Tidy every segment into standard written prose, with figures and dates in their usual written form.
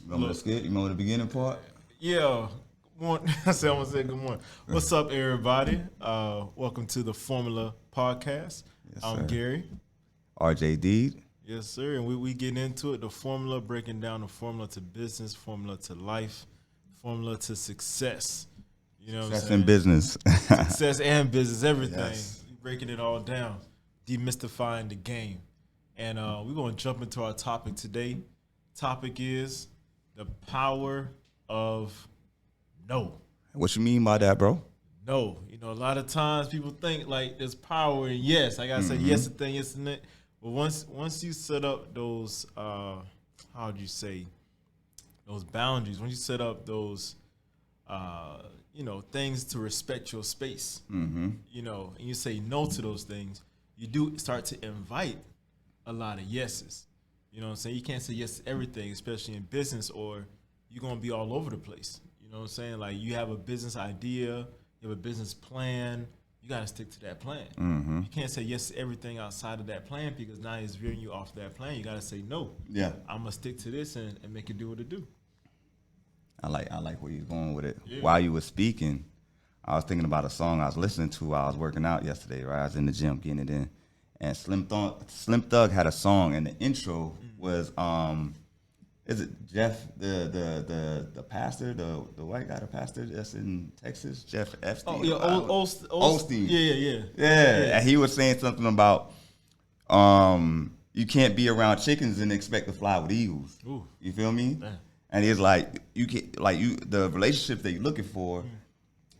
Remember the skit? You remember the beginning part? Yeah. I said I'm gonna say good morning. What's up, everybody? Welcome to the Formula Podcast. Yes, I'm sir. Gary. RJ Deed. Yes, sir. And we getting into it. The formula, breaking down the formula to business, formula to life, formula to success. You know what I'm Success saying? in business. Success and business, everything. Yes. We breaking it all down, demystifying the game. And we're gonna jump into our topic today. Topic is the power of no. What you mean by that, bro? No. You know, a lot of times people think like there's power in yes. I gotta say yes to thing, yes to that. But once you set up those how do you say those boundaries, once you set up those things to respect your space, and you say no to those things, you do start to invite a lot of yeses. You know what I'm saying? You can't say yes to everything, especially in business, or you're gonna be all over the place. You know what I'm saying? Like you have a business idea, you have a business plan, you gotta stick to that plan. You can't say yes to everything outside of that plan because now it's veering you off that plan. You gotta say no. Yeah. I'm gonna stick to this and make it do what it do. I like where you're going with it. Yeah. While you were speaking, I was thinking about a song I was listening to while I was working out yesterday, right? I was in the gym getting it in. And Slim Thug had a song, and the intro was is it Jeff the pastor, the white guy, the pastor that's in Texas, Jeff Epstein? Oh yeah, Osteen. Yeah. And he was saying something about you can't be around chickens and expect to fly with eagles. Ooh. You feel me? Man. And he's like, you can the relationships that you're looking for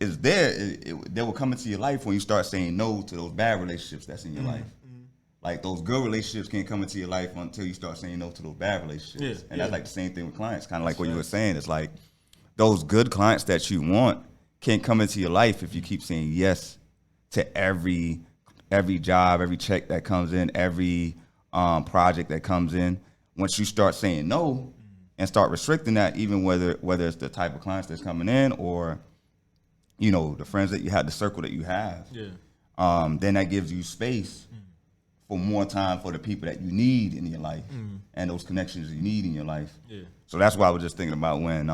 is there. They will come into your life when you start saying no to those bad relationships that's in your life. Like those good relationships can't come into your life until you start saying no to those bad relationships. And that's like the same thing with clients. Kind of like what you were saying. It's like those good clients that you want can't come into your life if you keep saying yes to every job, every check that comes in, every project that comes in. Once you start saying no and start restricting that, even whether it's the type of clients that's coming in or the friends that you have, the circle that you have, then that gives you space for more time for the people that you need in your life and those connections you need in your life. Yeah. So that's why I was just thinking about when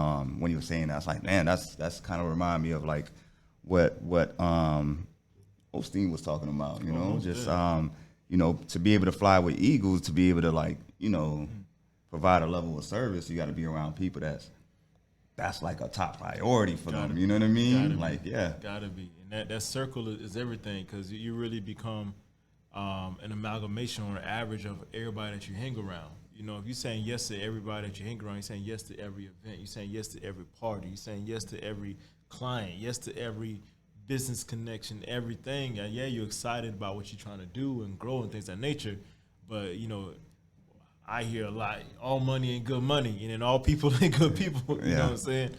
you were saying that. I was like, man, that's kind of remind me of like what Osteen was talking about, to be able to fly with eagles, to be able to provide a level of service, you got to be around people that's like a top priority for them. You know what I mean? Gotta be. And that circle is everything because you really become an amalgamation or an average of everybody that you hang around. If you're saying yes to everybody that you hang around, you're saying yes to every event, you're saying yes to every party, you're saying yes to every client, yes to every business connection, everything. Yeah, you're excited about what you're trying to do and grow and things of that nature. But, I hear a lot, all money ain't good money, and then all people ain't good people. You know what I'm saying?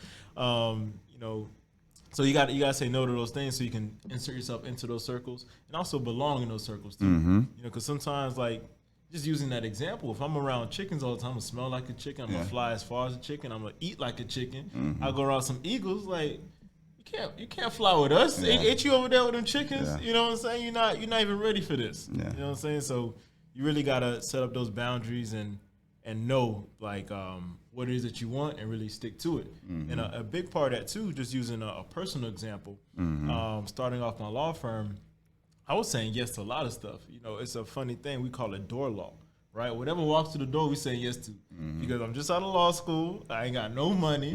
So you got to say no to those things so you can insert yourself into those circles and also belong in those circles too. Because sometimes, like, just using that example, if I'm around chickens all the time, I'm gonna smell like a chicken. I'm gonna fly as far as a chicken. I'm gonna eat like a chicken. I go around some eagles, like you can't fly with us. Ain't you over there with them chickens? Yeah. You know what I'm saying? You're not even ready for this. Yeah. You know what I'm saying? So you really gotta set up those boundaries and know what it is that you want and really stick to it. And a big part of that too, just using a personal example, starting off my law firm, I was saying yes to a lot of stuff. It's a funny thing. We call it door law, right? Whatever walks through the door, we say yes to. Because I'm just out of law school. I ain't got no money.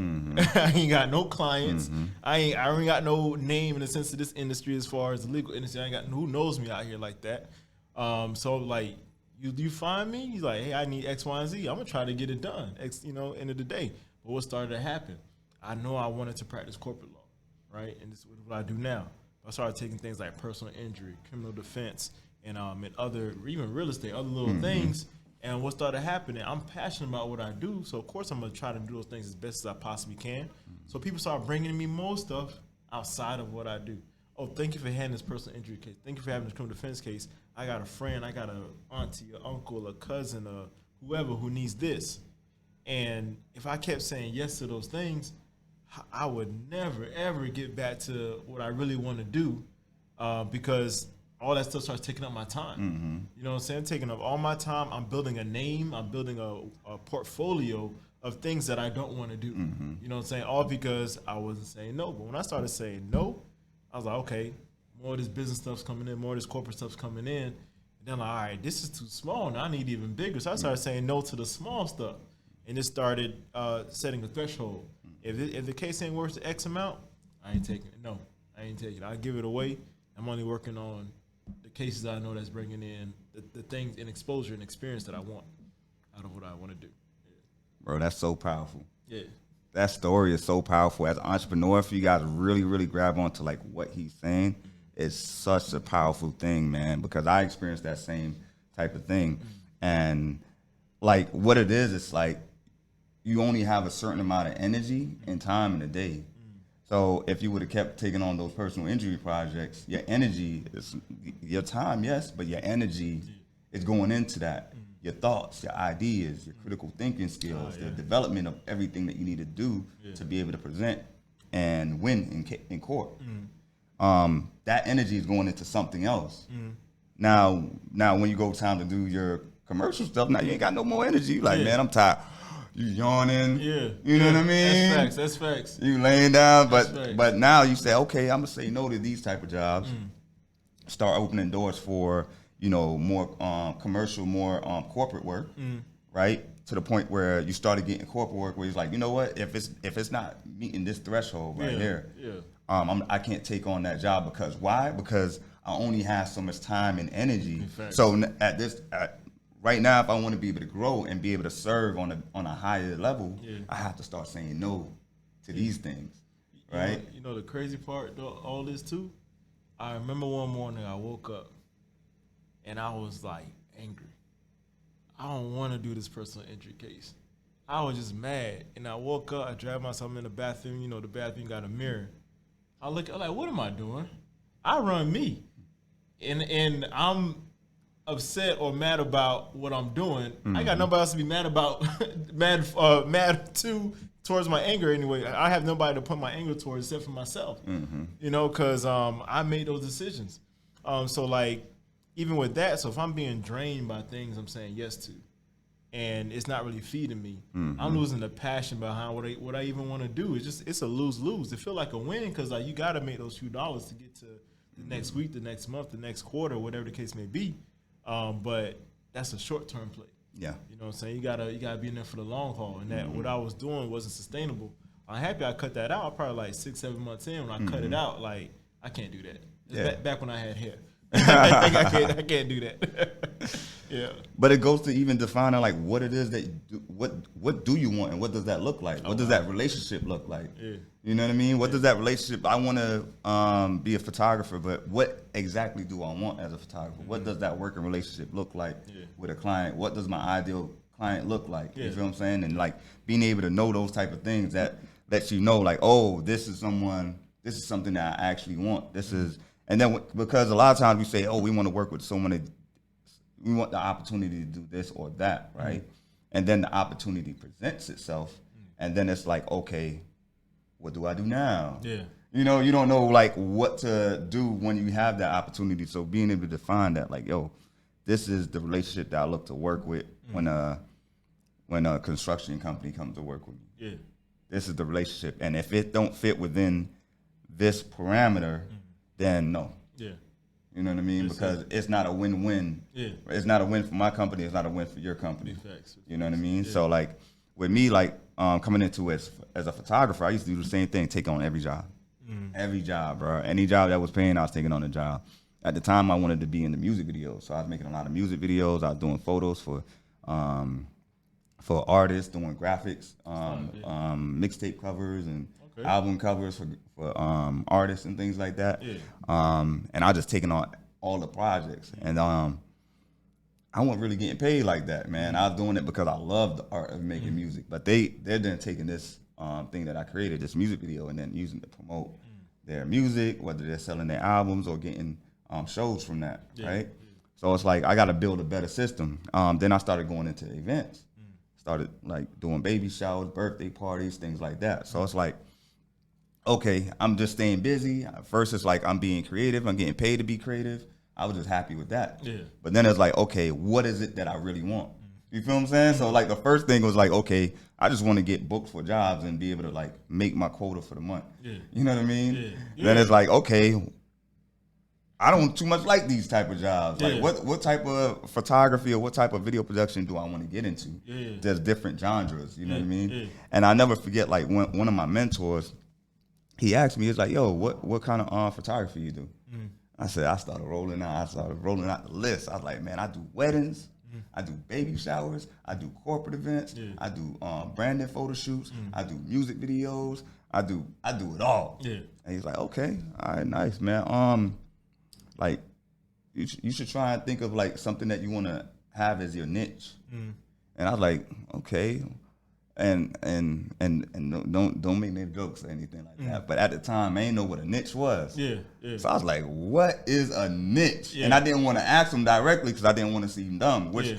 I ain't got no clients. I ain't got no name in the sense of this industry as far as the legal industry. I ain't got who knows me out here like that. So like, you find me, you're like, hey, I need X, Y, and Z. I'm going to try to get it done, end of the day. But what started to happen? I know I wanted to practice corporate law, right? And this is what I do now. I started taking things like personal injury, criminal defense, and other, even real estate, other little things. And what started happening, I'm passionate about what I do. So, of course, I'm going to try to do those things as best as I possibly can. So people start bringing me more stuff outside of what I do. Oh, thank you for handling this personal injury case. Thank you for having this criminal defense case. I got a friend, I got an auntie, an uncle, a cousin, whoever who needs this. And if I kept saying yes to those things, I would never, ever get back to what I really want to do because all that stuff starts taking up my time. You know what I'm saying? Taking up all my time. I'm building a name. I'm building a portfolio of things that I don't want to do. You know what I'm saying? All because I wasn't saying no. But when I started saying no, I was like, okay, more of this business stuff's coming in, more of this corporate stuff's coming in. And then I'm like, all right, this is too small. Now I need even bigger. So I started saying no to the small stuff. And it started setting a threshold. If the case ain't worth the X amount, I ain't taking it. No, I ain't taking it. I give it away. I'm only working on the cases I know that's bringing in the things and exposure and experience that I want out of what I want to do. Bro, that's so powerful. Yeah. That story is so powerful. As an entrepreneur, for you guys to really, really grab onto like what he's saying, is such a powerful thing, man, because I experienced that same type of thing. And like what it is, it's like you only have a certain amount of energy and time in a day. So if you would have kept taking on those personal injury projects, your energy is your time, yes, but your energy is going into that. Your thoughts, your ideas, your critical thinking skills, the development of everything that you need to do to be able to present and win in court. That energy is going into something else. Now when you go time to do your commercial stuff, now you ain't got no more energy. You like, man, I'm tired. You yawning. You know what I mean? That's facts. You laying down, but now you say, okay, I'm gonna say no to these type of jobs. Start opening doors for, you know, more commercial, more corporate work, right? To the point where you started getting corporate work where he's like, you know what, if it's not meeting this threshold right here, I can't take on that job because why? Because I only have so much time and energy. So right now, if I want to be able to grow and be able to serve on a higher level, I have to start saying no to these things, right? You know the crazy part, though, all this too. I remember one morning I woke up and I was like angry. I don't want to do this personal injury case. I was just mad. And I woke up, I dragged myself in the bathroom. You know, the bathroom got a mirror. I'm like, what am I doing? I run me. And I'm upset or mad about what I'm doing. I got nobody else to be mad about, mad towards my anger anyway. I have nobody to put my anger towards except for myself. You know, because I made those decisions. So like, even with that, so if I'm being drained by things I'm saying yes to, and it's not really feeding me, I'm losing the passion behind what I even want to do. It's a lose-lose. It feel like a win because like you got to make those few dollars to get to the next week, the next month, the next quarter, whatever the case may be. But that's a short-term play. Yeah, you know what I'm saying. You gotta be in there for the long haul, and that what I was doing wasn't sustainable. I'm happy I cut that out. Probably like 6-7 months in when I cut it out, like I can't do that. It's back when I had hair. I can't do that. But it goes to even defining like what it is that what do you want and what does that look like? What does that relationship look like? You know what I mean? What does that relationship? I want to be a photographer, but what exactly do I want as a photographer? What does that working relationship look like with a client? What does my ideal client look like? You feel what I'm saying? And like being able to know those type of things that lets you know like, oh, this is something that I actually want. This is. And then because a lot of times we say, oh, we want to work with someone, we want the opportunity to do this or that, right? And then the opportunity presents itself. And then it's like, okay, what do I do now? You know, you don't know like what to do when you have that opportunity. So being able to define that, like, yo, this is the relationship that I look to work with when a construction company comes to work with me. This is the relationship. And if it don't fit within this parameter, then no. You know what I mean? Because it's not a win-win. It's not a win for my company. It's not a win for your company. You know what I mean? So like with me, like coming into it as a photographer, I used to do the same thing, take on every job. Every job, bro. Any job that was paying, I was taking on a job. At the time, I wanted to be in the music videos. So I was making a lot of music videos. I was doing photos for artists, doing graphics, mixtape covers and album covers for artists and things like that. And I just taking on all the projects. And I wasn't really getting paid like that, man. I was doing it because I love the art of making music. But they're then taking this thing that I created, this music video, and then using it to promote their music, whether they're selling their albums or getting shows from that, right? So it's like I got to build a better system. Then I started going into events. Started like doing baby showers, birthday parties, things like that. So it's like, okay, I'm just staying busy. At first, it's like I'm being creative. I'm getting paid to be creative. I was just happy with that. But then it's like, okay, what is it that I really want? You feel what I'm saying? So like the first thing was like, okay, I just want to get booked for jobs and be able to like make my quota for the month. Yeah. You know what I mean? Yeah. Then it's like, okay, I don't too much like these type of jobs. Like Yeah. what type of photography or what type of video production do I want to get into? Yeah. There's different genres, you know what I mean? Yeah. And I never forget like one of my mentors, he asked me, he's like, yo, what kind of photography you do? I said, I started rolling out the list. I was like, man, I do weddings, I do baby showers, I do corporate events, I do branding photo shoots, I do music videos, I do it all. Yeah. And he's like, okay, all right, nice, man. Like you should try and think of like something that you want to have as your niche. And I was like, okay. And don't make no jokes or anything like that. But at the time, I didn't know what a niche was. Yeah. So I was like, what is a niche? Yeah. And I didn't want to ask him directly because I didn't want to seem dumb, which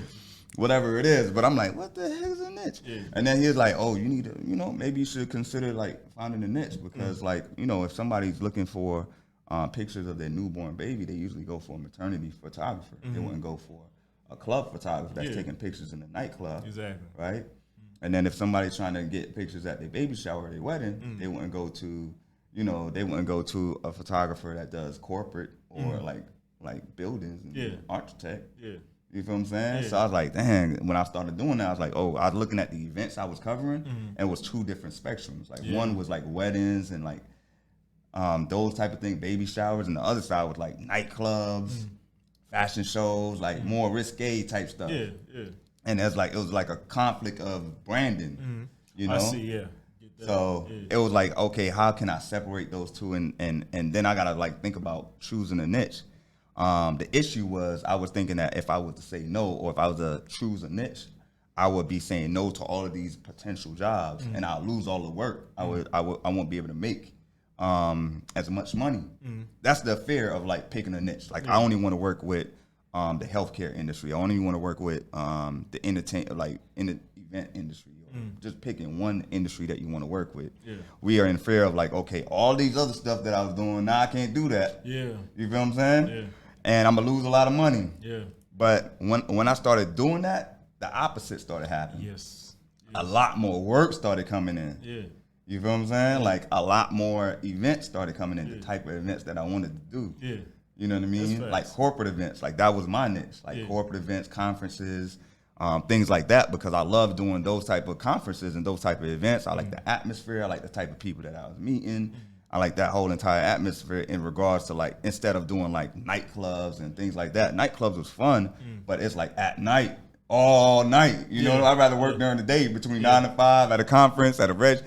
whatever it is. But I'm like, what the heck is a niche? Yeah. And then he was like, oh, you need to, maybe you should consider like finding a niche because like, if somebody's looking for pictures of their newborn baby, they usually go for a maternity photographer. They wouldn't go for a club photographer that's taking pictures in the nightclub. Exactly. Right? And then if somebody's trying to get pictures at their baby shower or their wedding, they wouldn't go to, a photographer that does corporate or like buildings and architect. Yeah. You feel what I'm saying? Yeah. So I was like, dang, when I started doing that, I was like, oh, I was looking at the events I was covering and it was two different spectrums. Like one was like weddings and like those type of things, baby showers, and the other side was like nightclubs, fashion shows, like more risque type stuff. Yeah. And it was like a conflict of branding, I see, yeah. So it was like, okay, how can I separate those two? And then I gotta like think about choosing a niche. The issue was I was thinking that if I was to say no, or if I was to choose a niche, I would be saying no to all of these potential jobs, and I'll lose all the work. I won't be able to make as much money. That's the fear of like picking a niche. Like I only want to work with the healthcare industry. I only want to work with the event industry. Just picking one industry that you want to work with. Yeah. We are in fear of like, okay, all these other stuff that I was doing, now I can't do that. Yeah. You feel what I'm saying? Yeah. And I'm gonna lose a lot of money. Yeah. But when I started doing that, the opposite started happening. Yes. A lot more work started coming in. Yeah. You feel what I'm saying? Like a lot more events started coming in, the type of events that I wanted to do. Yeah. You know what I mean? Like corporate events. Like that was my niche. Like corporate events, conferences, things like that, because I love doing those type of conferences and those type of events. I like the atmosphere. I like the type of people that I was meeting. I like that whole entire atmosphere in regards to like, instead of doing like nightclubs and things like that. Nightclubs was fun, but it's like at night, all night. You know, I'd rather work during the day between 9 to 5 at a conference, at a red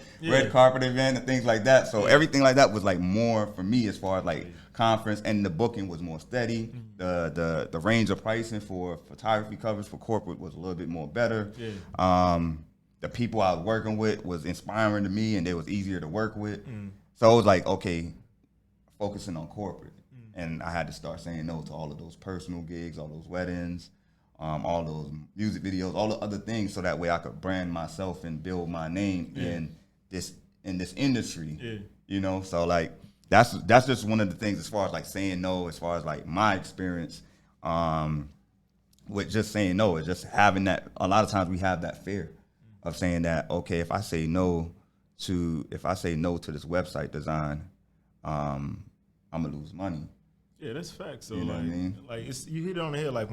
carpet event and things like that. So everything like that was like more for me as far as like conference, and the booking was more steady. The range of pricing for photography covers for corporate was a little bit more better. The people I was working with was inspiring to me, and they was easier to work with. So it was like, okay, focusing on corporate. And I had to start saying no to all of those personal gigs, all those weddings, all those music videos, all the other things, so that way I could brand myself and build my name in this industry. You know, so like that's just one of the things as far as like saying no, as far as like my experience with just saying no, is just having that. A lot of times we have that fear of saying that, okay, if I say no to this website design, I'm gonna lose money. Yeah, that's facts. So you know like, what I mean? Like you hit it on the head. Like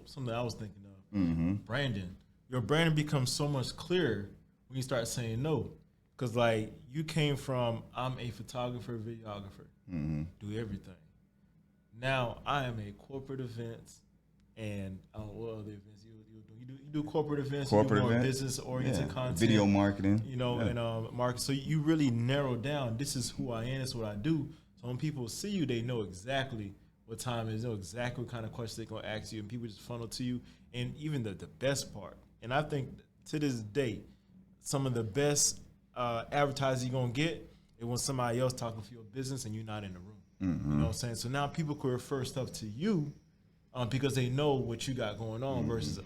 something I was thinking of, branding. Your branding becomes so much clearer when you start saying no, because like you came from, I'm a photographer, videographer, do everything. Now I am a corporate events and what other events you do corporate events, you do more business oriented content, video marketing, and market. So you really narrow down. This is who I am. This is what I do. So when people see you, they know exactly what time it is, know exactly what kind of questions they're going to ask you, and people just funnel to you. And even the best part, and I think to this day, some of the best advertising you're going to get is when somebody else talking for your business and you're not in the room. You know what I'm saying? So now people could refer stuff to you because they know what you got going on versus,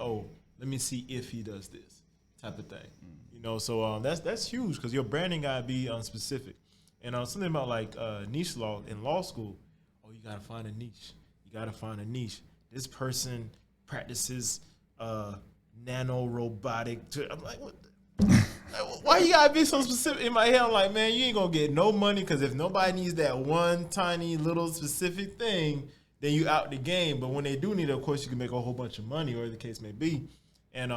let me see if he does this type of thing. You know, so that's huge, because your branding got to be specific. And something about like niche law in law school. Oh, you gotta find a niche. You gotta find a niche. This person practices nano robotic. I'm like, what? Why you gotta be so specific? In my head, I'm like, man, you ain't gonna get no money because if nobody needs that one tiny little specific thing, then you out the game. But when they do need it, of course, you can make a whole bunch of money, or the case may be. And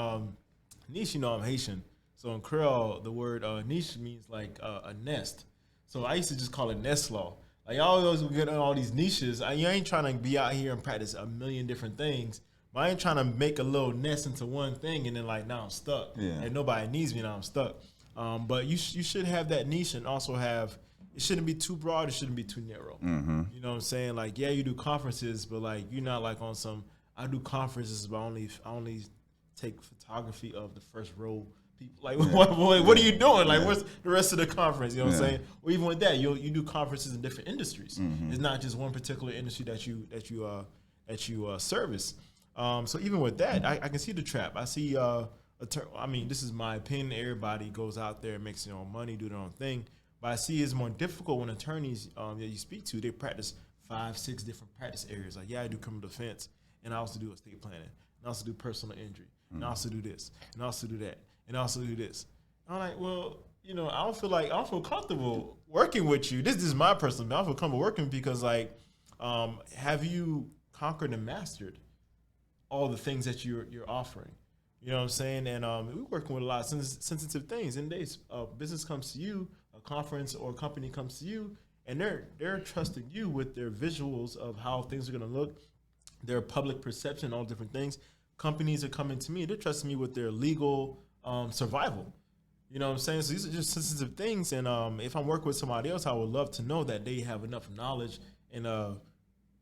niche, you know, I'm Haitian, so in Creole, the word niche means like a nest. So I used to just call it nest law. Like y'all always get on all these niches. You ain't trying to be out here and practice a million different things. But I ain't trying to make a little nest into one thing and then like now I'm stuck. Yeah. And nobody needs me, now I'm stuck. But you should have that niche and also have, it shouldn't be too broad, it shouldn't be too narrow. Mm-hmm. You know what I'm saying? Like, yeah, you do conferences, but like you're not like on some, I do conferences, but I only take photography of the first row people. Like, what are you doing? Like, what's the rest of the conference? You know what I'm saying? Or even with that, you do conferences in different industries. Mm-hmm. It's not just one particular industry that you service. So even with that, I can see the trap. I see. I mean, this is my opinion. Everybody goes out there and makes their own money, do their own thing. But I see it's more difficult when attorneys that you speak to, they practice 5-6 different practice areas. Like, yeah, I do criminal defense, and I also do estate planning, and I also do personal injury, and I also do this, and I also do that, and I also do this. And I'm like, well, you know, I don't feel comfortable working with you. This is my personal opinion. I don't feel comfortable working because, like, have you conquered and mastered all the things that you're offering? You know what I'm saying? And we're working with a lot of sensitive things. And business comes to you, a conference or a company comes to you, and they're trusting you with their visuals of how things are going to look, their public perception, all different things. Companies are coming to me. They're trusting me with their legal survival. You know what I'm saying? So these are just sensitive things. And if I'm working with somebody else, I would love to know that they have enough knowledge and a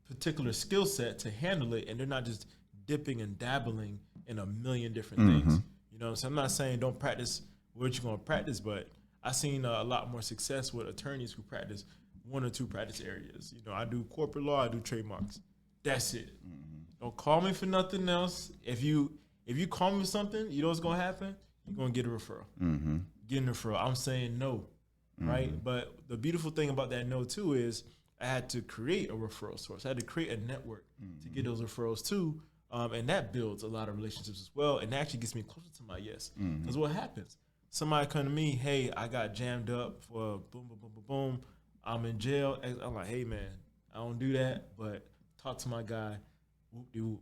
particular skill set to handle it, and they're not just dipping and dabbling in a million different things. You know, so I'm not saying don't practice what you're going to practice, but I've seen a lot more success with attorneys who practice 1 or 2 practice areas. You know, I do corporate law, I do trademarks. That's it. Don't call me for nothing else. If you call me for something, you know what's going to happen? You're going to get a referral. Get a referral. I'm saying no, right? But the beautiful thing about that no, too, is I had to create a referral source. I had to create a network to get those referrals, too. And that builds a lot of relationships as well, and that actually gets me closer to my yes. Because what happens? Somebody come to me, hey, I got jammed up for boom, boom, boom, boom, boom. I'm in jail. I'm like, hey, man, I don't do that, but talk to my guy. Whoop de whoop.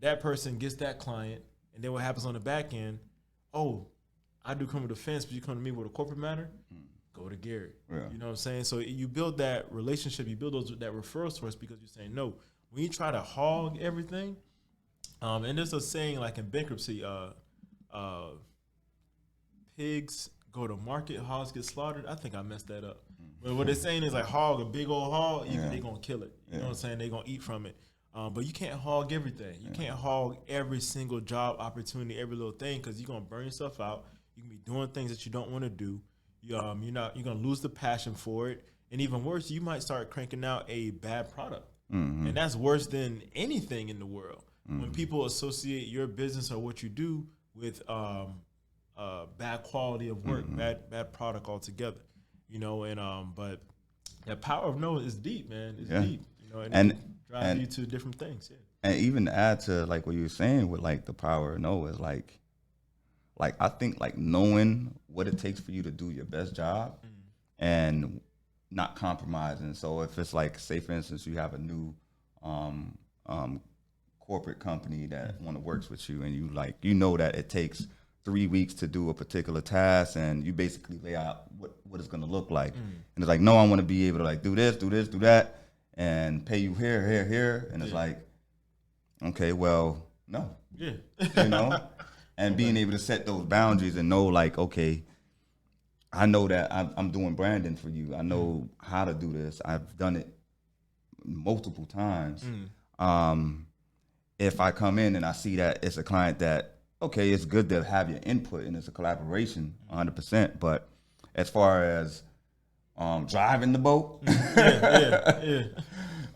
That person gets that client, and then what happens on the back end? Oh, I do criminal defense, but you come to me with a corporate matter? Go to Gary. Yeah. You know what I'm saying? So you build that relationship, you build that referral source because you're saying no. When you try to hog everything, and there's a saying like in bankruptcy, pigs go to market, hogs get slaughtered. I think I messed that up. But what they're saying is like hog, a big old hog, they're going to kill it. You know what I'm saying? They're going to eat from it. But you can't hog everything. You can't hog every single job opportunity, every little thing, because you're going to burn yourself out. You can be doing things that you don't want to do. You're going to lose the passion for it. And even worse, you might start cranking out a bad product. And that's worse than anything in the world. When people associate your business or what you do with bad quality of work, bad product altogether, you know. And but that power of no is deep, man. It's deep, you know, and it drives you to different things. Yeah. And even to add to like what you were saying with like the power of no is like I think like knowing what it takes for you to do your best job and not compromising. So if it's like, say for instance, you have a new corporate company that want to works with you, and you know that it takes 3 weeks to do a particular task, and you basically lay out what it's going to look like. And it's like, no, I want to be able to like do this, do that, and pay you here, and it's like, okay, well, no, you know, and being able to set those boundaries and know like, okay, I know that I'm doing branding for you. I know how to do this. I've done it multiple times. If I come in and I see that it's a client that, okay, it's good to have your input and it's a collaboration 100%. But as far as driving the boat, you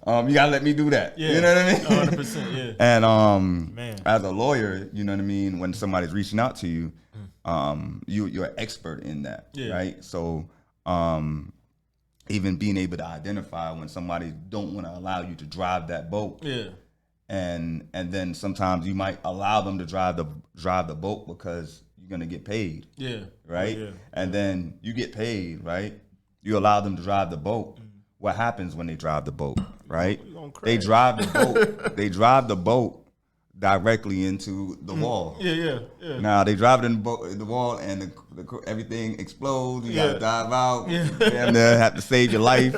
gotta let me do that. You know what I mean? 100%. And as a lawyer, you know what I mean, when somebody's reaching out to you, you're an expert in that, right? So even being able to identify when somebody don't want to allow you to drive that boat, and then sometimes you might allow them to drive the boat because you're gonna get paid. Yeah. Right. Yeah. And then you get paid. Right. You allow them to drive the boat. What happens when they drive the boat? Right. They drive the boat. They drive the boat directly into the wall. Yeah. Now they drive it in the wall, and everything explodes. You gotta dive out. Damn near have to save your life,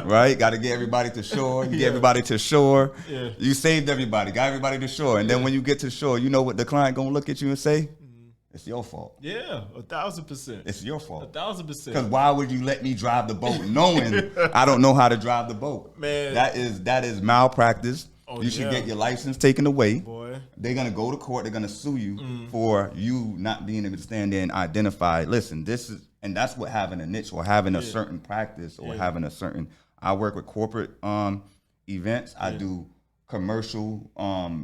right? Got to get everybody to shore. You get everybody to shore. Yeah. You saved everybody. Got everybody to shore, and then when you get to shore, you know what the client gonna look at you and say? It's your fault. Yeah, 1,000%. It's your fault. 1,000%. Because why would you let me drive the boat knowing I don't know how to drive the boat? Man, that is malpractice. You should get your license taken away. Boy. They're going to go to court. They're going to sue you for you not being able to stand there and identify, listen, this is, and that's what having a niche or having a certain practice or having a certain, I work with corporate events. I do commercial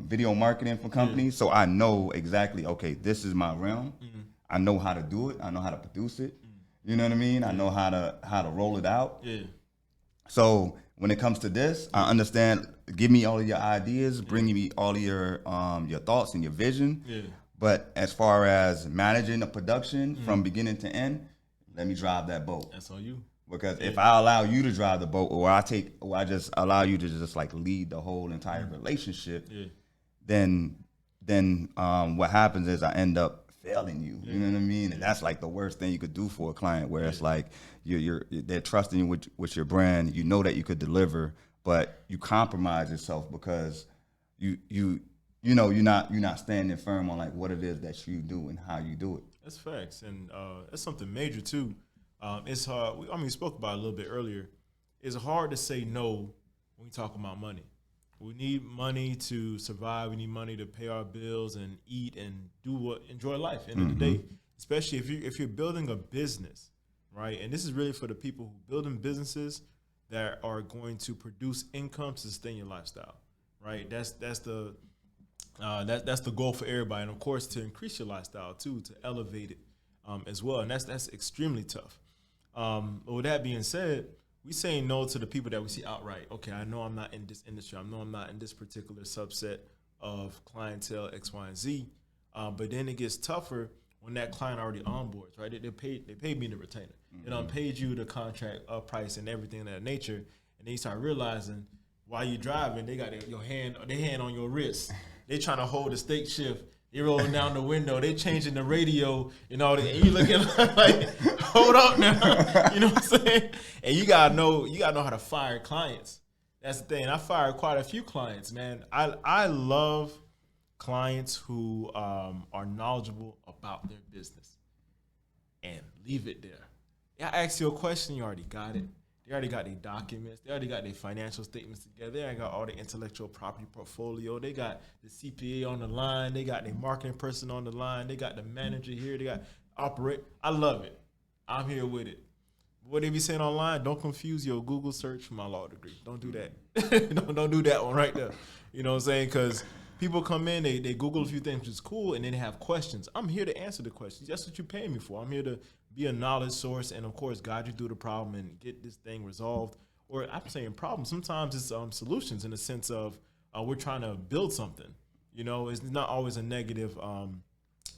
video marketing for companies. So I know exactly, okay, this is my realm. I know how to do it. I know how to produce it. You know what I mean? I know how to roll it out. Yeah. So when it comes to this, I understand. Give me all of your ideas. Bring me all of your thoughts and your vision. Yeah. But as far as managing a production from beginning to end, let me drive that boat. That's on you. Because if I allow you to drive the boat, or I just allow you to just like lead the whole entire relationship, then what happens is I end up failing you. You know what I mean? And that's like the worst thing you could do for a client, where it's like they're trusting you with your brand. You know that you could deliver, but you compromise yourself because you know you're not standing firm on like what it is that you do and how you do it. That's facts, and that's something major too. It's hard. We spoke about it a little bit earlier. It's hard to say no when we talk about money. We need money to survive. We need money to pay our bills and eat and enjoy life. End of the day, especially if you're building a business, right? And this is really for the people who building businesses that are going to produce income to sustain your lifestyle, right? That's the goal for everybody, and of course to increase your lifestyle too, to elevate it as well. And that's extremely tough. But with that being said, we say no to the people that we see outright. Okay, I know I'm not in this industry. I know I'm not in this particular subset of clientele X, Y, and Z. But then it gets tougher when that client already onboards, right? They paid me the retainer. They done paid you the contract price and everything of that nature. And then you start realizing while you're driving, they got their hand on your wrist. They trying to hold the steak shift. They rolling down the window. They changing the radio and all that. And you looking like, hold up now. You know what I'm saying? And you gotta know how to fire clients. That's the thing. I fired quite a few clients, man. I love clients who are knowledgeable about their business and leave it there. I ask you a question, you already got it. They already got their documents. They already got their financial statements together. They already got all the intellectual property portfolio. They got the CPA on the line. They got their marketing person on the line. They got the manager here. They got operate. I love it. I'm here with it. What they be saying online, don't confuse your Google search for my law degree. Don't do that. don't do that one right there. You know what I'm saying? Because people come in, they Google a few things, which is cool, and then they have questions. I'm here to answer the questions. That's what you're paying me for. I'm here to be a knowledge source and, of course, guide you through the problem and get this thing resolved. Or I'm saying problems. Sometimes it's solutions in the sense of we're trying to build something. You know, it's not always a negative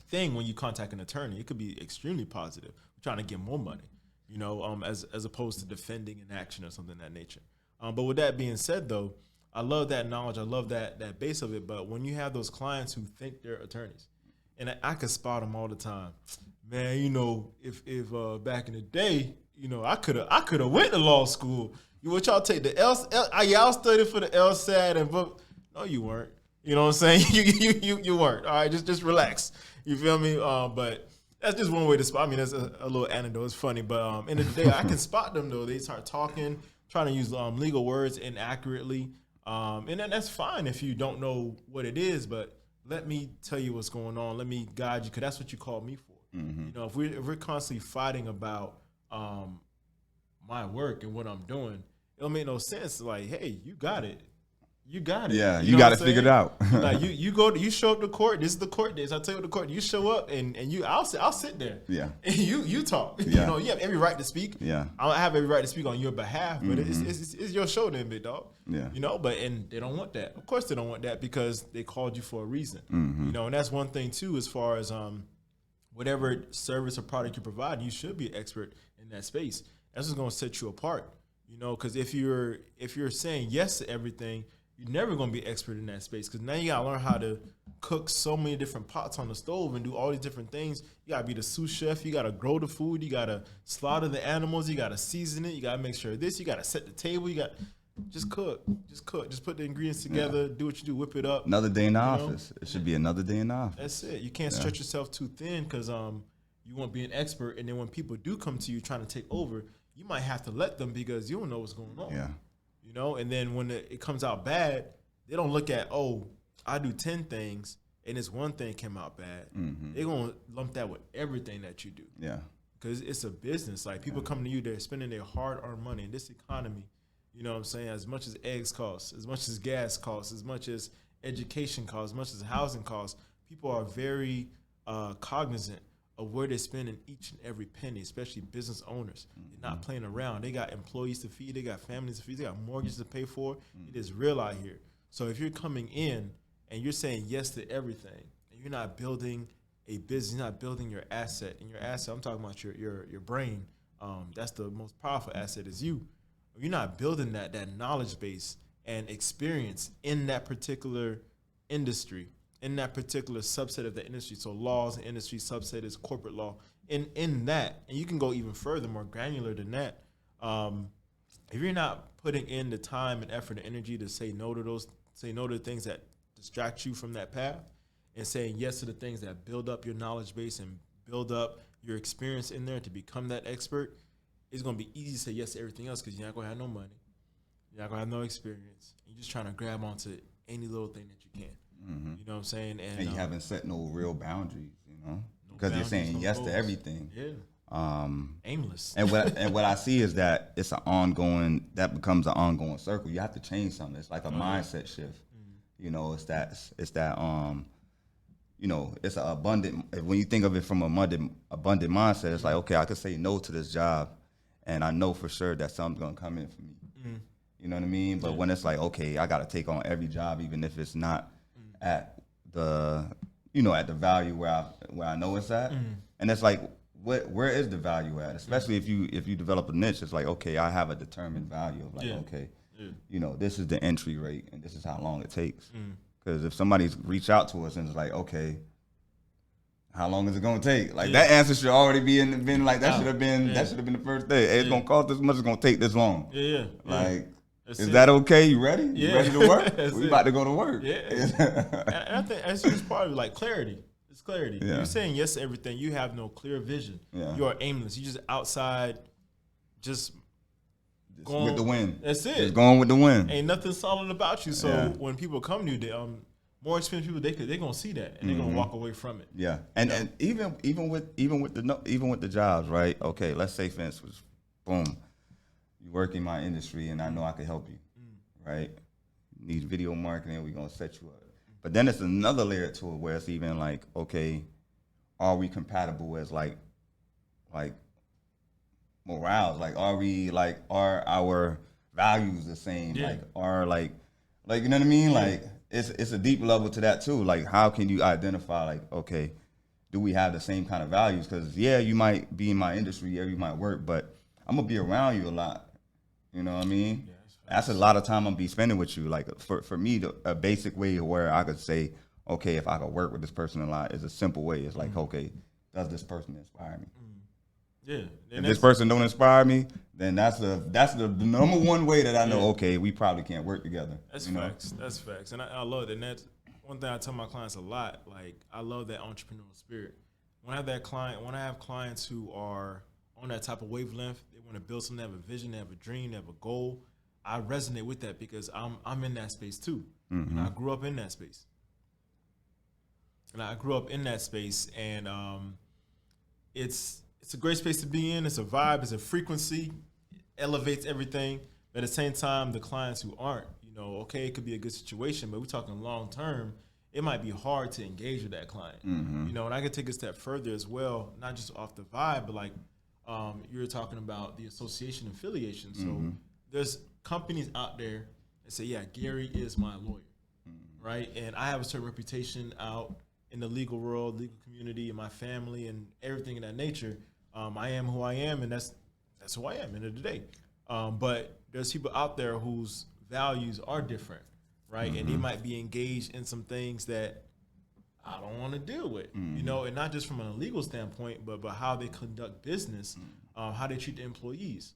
thing when you contact an attorney. It could be extremely positive. We're trying to get more money, you know, as opposed to defending an action or something of that nature. But with that being said, though, I love that knowledge. I love that base of it. But when you have those clients who think they're attorneys, and I can spot them all the time, man. You know, if back in the day, you know, I could have went to law school. What y'all take the y'all studied for the LSAT and but no, you weren't. You know what I'm saying? You weren't. All right, just relax. You feel me? But that's just one way to spot. I mean, that's a little anecdote. It's funny, but in the day, I can spot them though. They start talking, trying to use legal words inaccurately. And then that's fine if you don't know what it is, but let me tell you what's going on. Let me guide you, because that's what you called me for. You know, if we're constantly fighting about my work and what I'm doing, it'll make no sense. Like, hey, you got it. you got it. Yeah, you you know got what it I'm figured saying? out. Like you show up to court. This is the court days. I tell you what the court. You show up and I'll sit there. Yeah. And you talk. Yeah. You know, you have every right to speak. Yeah. I don't have every right to speak on your behalf, but it's your show then, big dog. Yeah. You know, and they don't want that. Of course they don't want that because they called you for a reason. You know, and that's one thing too, as far as whatever service or product you provide, you should be an expert in that space. That's what's going to set you apart. You know, because if you're saying yes to everything, you're never going to be expert in that space. Because now you got to learn how to cook so many different pots on the stove and do all these different things. You got to be the sous chef. You got to grow the food. You got to slaughter the animals. You got to season it. You got to make sure this. You got to set the table. You got just cook. Just put the ingredients together. Do what you do. Whip it up. Another day in the office. It should be another day in the office. That's it. You can't stretch yourself too thin because you won't be an expert. And then when people do come to you trying to take over, you might have to let them because you don't know what's going on. Yeah. You know, and then when it comes out bad, they don't look at, oh, I do 10 things and this one thing came out bad. They're going to lump that with everything that you do. Yeah. Because it's a business. Like, people come to you, they're spending their hard-earned money in this economy. You know what I'm saying? As much as eggs cost, as much as gas costs, as much as education costs, as much as housing costs, people are very cognizant of where they're spending each and every penny, especially business owners. They're not playing around. They got employees to feed. They got families to feed. They got mortgages to pay for. It is real out here. So if you're coming in and you're saying yes to everything, and you're not building a business, you're not building your asset. And your asset, I'm talking about your brain. That's the most powerful asset is you. You're not building that knowledge base and experience in that particular industry, in that particular subset of the industry. So laws and industry subset is corporate law. In that, and you can go even further, more granular than that. If you're not putting in the time and effort and energy to say no to the things that distract you from that path, and saying yes to the things that build up your knowledge base and build up your experience in there to become that expert, it's going to be easy to say yes to everything else because you're not going to have no money. You're not going to have no experience. You're just trying to grab onto any little thing that you can. You know what I'm saying? And you haven't set no real boundaries, you know, because you're saying yes to everything. Yeah. Aimless. And what I see is that it's that becomes an ongoing circle. You have to change something. It's like a mindset shift. You know, it's that you know, it's an abundant. When you think of it from abundant mindset, it's like, okay, I could say no to this job, and I know for sure that something's gonna come in for me. You know what I mean? But when it's like, okay, I got to take on every job, even if it's not at the value where I know it's at, and it's like, where is the value at? Especially if you develop a niche, it's like, okay, I have a determined value of like, okay, you know, this is the entry rate, and this is how long it takes. Because if somebody's reached out to us and it's like, okay, how long is it gonna take? Like that answer should already been like that should have been the first day. Hey, it's gonna cost this much. It's gonna take this long. Like. Is that okay? You ready? You ready to work? We about to go to work. And I think that's just part of like clarity. It's clarity. You're saying yes to everything. You have no clear vision. You are aimless. You just outside, just going with the wind. That's it. Just going with the wind. Ain't nothing solid about you. So when people come to you, they more experienced people, they're gonna see that and they're gonna walk away from it. Yeah, and even with the jobs, right? Okay, let's say for instance, boom. You work in my industry, and I know I can help you, right? You need video marketing, we're going to set you up. But then it's another layer to it where it's even like, okay, are we compatible as like morals? Like, are our values the same? Like, you know what I mean? Like, it's a deep level to that too. Like, how can you identify like, okay, do we have the same kind of values? Because you might be in my industry, you might work, but I'm going to be around you a lot. You know what I mean? That's a lot of time I'm gonna be spending with you. Like for me, a basic way where I could say, okay, if I could work with this person a lot, is a simple way. It's like, okay, does this person inspire me? If this person don't inspire me, then that's the number one way that I know. Okay, we probably can't work together. That's facts. That's facts, and I love that. And that's one thing I tell my clients a lot. Like, I love that entrepreneurial spirit. When I have clients who are on that type of wavelength, they want to build something, they have a vision, they have a dream, they have a goal. I resonate with that because I'm in that space too. And I grew up in that space. And it's a great space to be in. It's a vibe, it's a frequency, it elevates everything. But at the same time, the clients who aren't, Okay, it could be a good situation, but we're talking long term. It might be hard to engage with that client, and I could take a step further as well, not just off the vibe, but like you were talking about the association affiliation. So there's companies out there that say, yeah, Gary is my lawyer, right? And I have a certain reputation out in the legal world, legal community, and my family, and everything of that nature. I am who I am, and that's who I am. End of the day, but there's people out there whose values are different, right? And they might be engaged in some things that I don't want to deal with, and not just from a legal standpoint, but how they conduct business, how they treat the employees.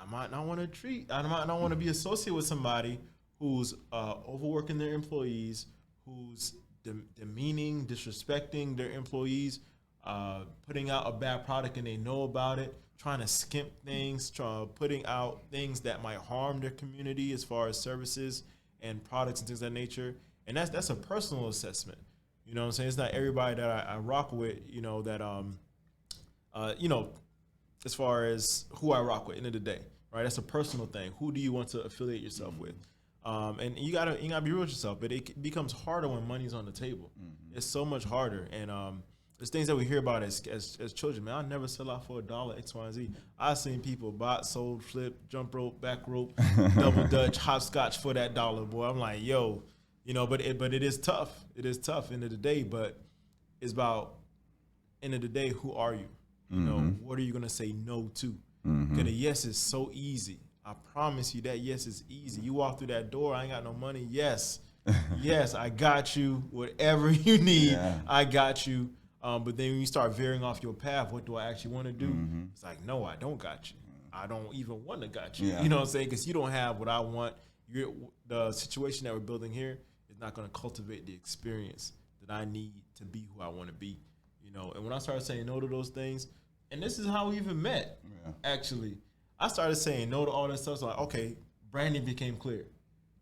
I might not want to be associated with somebody who's overworking their employees, who's demeaning, disrespecting their employees, putting out a bad product and they know about it, trying to skimp things, putting out things that might harm their community as far as services and products and things of that nature. And that's a personal assessment. You know what I'm saying? It's not everybody that I rock with, as far as who I rock with, end of the day, right? That's a personal thing. Who do you want to affiliate yourself with? And you gotta be real with yourself, but it becomes harder when money's on the table. It's so much harder. And there's things that we hear about as children. Man, I'll never sell out for $1, X, Y, and Z. I've seen people bought, sold, flip, jump rope, back rope, double dutch, hopscotch for that $1, boy. I'm like, yo, but it is tough. It is tough end of the day, but it's about end of the day, who are you? What are you gonna say no to? Because a yes is so easy. I promise you that yes is easy. You walk through that door, I ain't got no money. Yes, I got you. Whatever you need, I got you. But then when you start veering off your path, what do I actually want to do? It's like, no, I don't got you. I don't even want to got you. You know what I'm saying? Because you don't have what I want. The situation that we're building here is not going to cultivate the experience that I need to be who I want to be. And when I started saying no to those things, and this is how we even met, actually. I started saying no to all that stuff. So like, okay, branding became clear.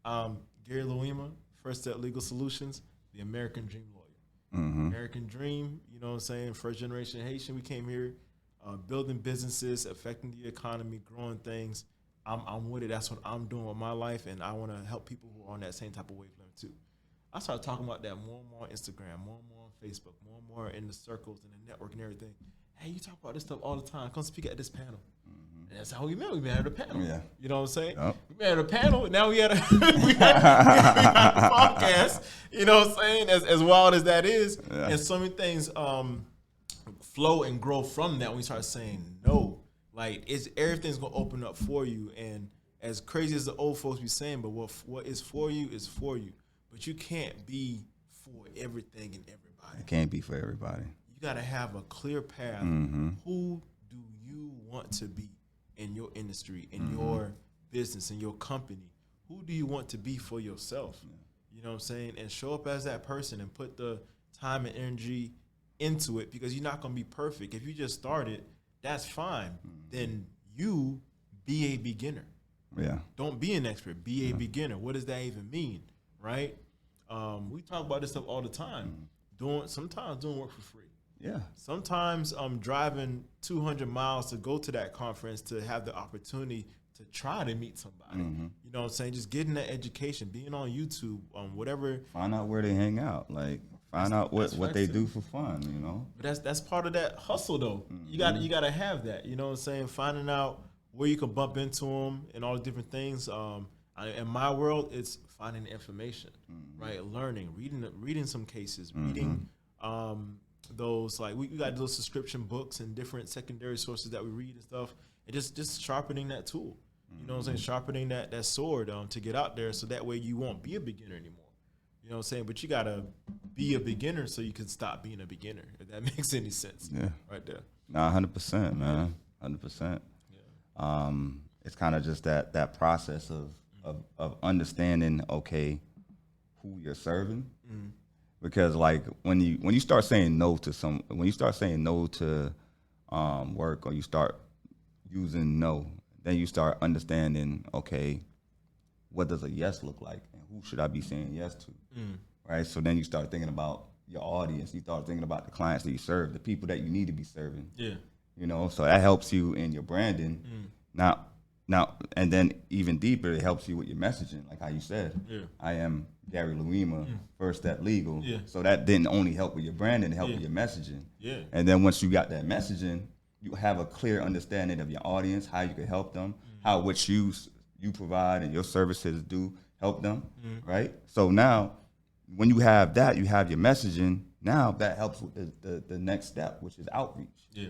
Gary Loima, First Step Legal Solutions, the American Dream Lawyer. American Dream, you know what I'm saying? First generation Haitian. We came here building businesses, affecting the economy, growing things. I'm with it. That's what I'm doing with my life, and I want to help people who are on that same type of wavelength too. I started talking about that more and more on Instagram, more and more on Facebook, more and more in the circles and the network and everything. Hey, you talk about this stuff all the time. Come speak at this panel. And that's how we met. We met at a panel. Yeah. You know what I'm saying? Yep. We met at a panel. Now we had a podcast. You know what I'm saying? As wild as that is. Yeah. And so many things flow and grow from that when we start saying no. Like, everything's going to open up for you. And as crazy as the old folks be saying, but what is for you is for you. But you can't be for everything and everybody. It can't be for everybody. You got to have a clear path. Who do you want to be in your industry, in your business, in your company? Who do you want to be for yourself? You know what I'm saying? And show up as that person and put the time and energy into it, because you're not going to be perfect. If you just started, that's fine. Then you be a beginner. Yeah. Don't be an expert. Be a beginner. What does that even mean, right? We talk about this stuff all the time. Sometimes doing work for free. Yeah. Sometimes I'm driving 200 miles to go to that conference to have the opportunity to try to meet somebody. You know what I'm saying? Just getting that education, being on YouTube, whatever. Find out where they hang out. Like, find out what they do for fun, But that's part of that hustle, though. You got to have that. You know what I'm saying? Finding out where you can bump into them and all the different things. In my world, it's finding information, right? Learning, reading some cases, reading those, like, we got those subscription books and different secondary sources that we read and stuff, and just sharpening that tool. You know what I'm saying? Sharpening that sword to get out there, so that way you won't be a beginner anymore. You know what I'm saying? But you got to be a beginner so you can stop being a beginner, if that makes any sense. Yeah. Right there. Nah, 100%, man. 100%. Yeah. It's kind of just that process of understanding, okay, who you're serving. Because, like, when you start saying no to work, or you start using no, then you start understanding, okay, what does a yes look like, and who should I be saying yes to, right? So then you start thinking about your audience. You start thinking about the clients that you serve, the people that you need to be serving. Yeah. So that helps you in your branding, not Now, and then even deeper, it helps you with your messaging, like how you said. Yeah. I am Gary Luima, First Step Legal. Yeah. So that didn't only help with your branding, it helped Yeah. with your messaging. Yeah. And then once you got that messaging, you have a clear understanding of your audience, how you can help them, how what you provide and your services do help them, right? So now, when you have that, you have your messaging. Now that helps with the next step, which is outreach. Yeah.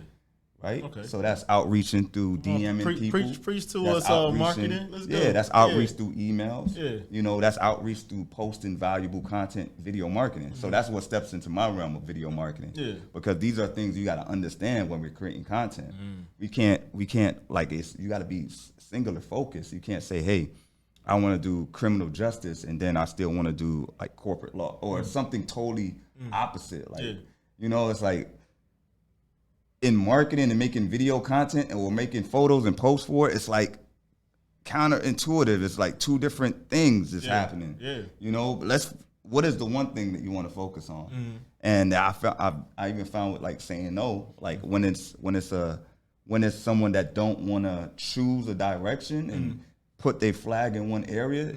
Right? Okay. So that's outreaching through DMing people. Preach to That's us, outreaching- marketing. Let's go. Yeah, that's outreach through emails. Yeah. You know, that's outreach through posting valuable content, video marketing. So that's what steps into my realm of video marketing. Yeah. Because these are things you got to understand when we're creating content. We can't like you got to be singular focused. You can't say, hey, I want to do criminal justice and then I still want to do like corporate law or something totally opposite. Like, you know, it's like, in marketing and making video content and we're making photos and posts for it, it's like counterintuitive. It's like two different things is happening. Yeah. You know, what is the one thing that you want to focus on? And I even found with like saying no, like when it's someone that don't want to choose a direction and put their flag in one area,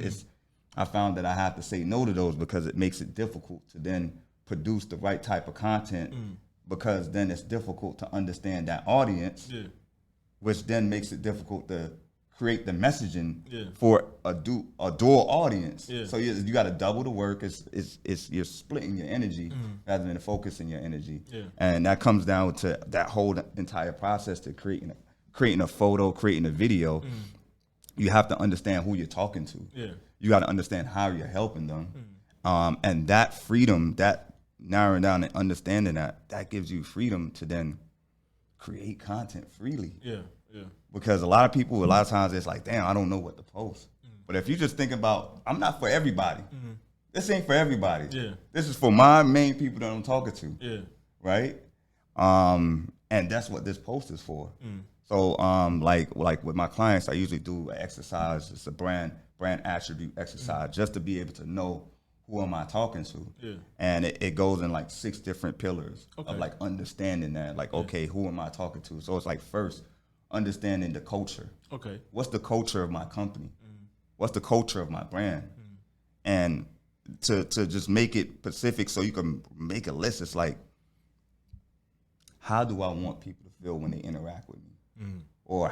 I found that I have to say no to those because it makes it difficult to then produce the right type of content. Because then it's difficult to understand that audience, which then makes it difficult to create the messaging for a dual audience. So you got to double the work. It's you're splitting your energy rather than focusing your energy, and that comes down to that whole entire process to creating a photo, creating a video. You have to understand who you're talking to. You got to understand how you're helping them, and that freedom, that narrowing down and understanding that gives you freedom to then create content freely. Because a lot of times it's like, damn, I don't know what to post. But if you just think about, I'm not for everybody. This ain't for everybody. This is for my main people that I'm talking to. Right? And that's what this post is for. So like with my clients, I usually do an exercise. It's a brand attribute exercise just to be able to know who am I talking to? And it goes in like 6 different pillars of like understanding that, like, okay, who am I talking to? So it's like first, understanding the culture. What's the culture of my company? What's the culture of my brand? And to just make it specific so you can make a list, it's like, how do I want people to feel when they interact with me? Or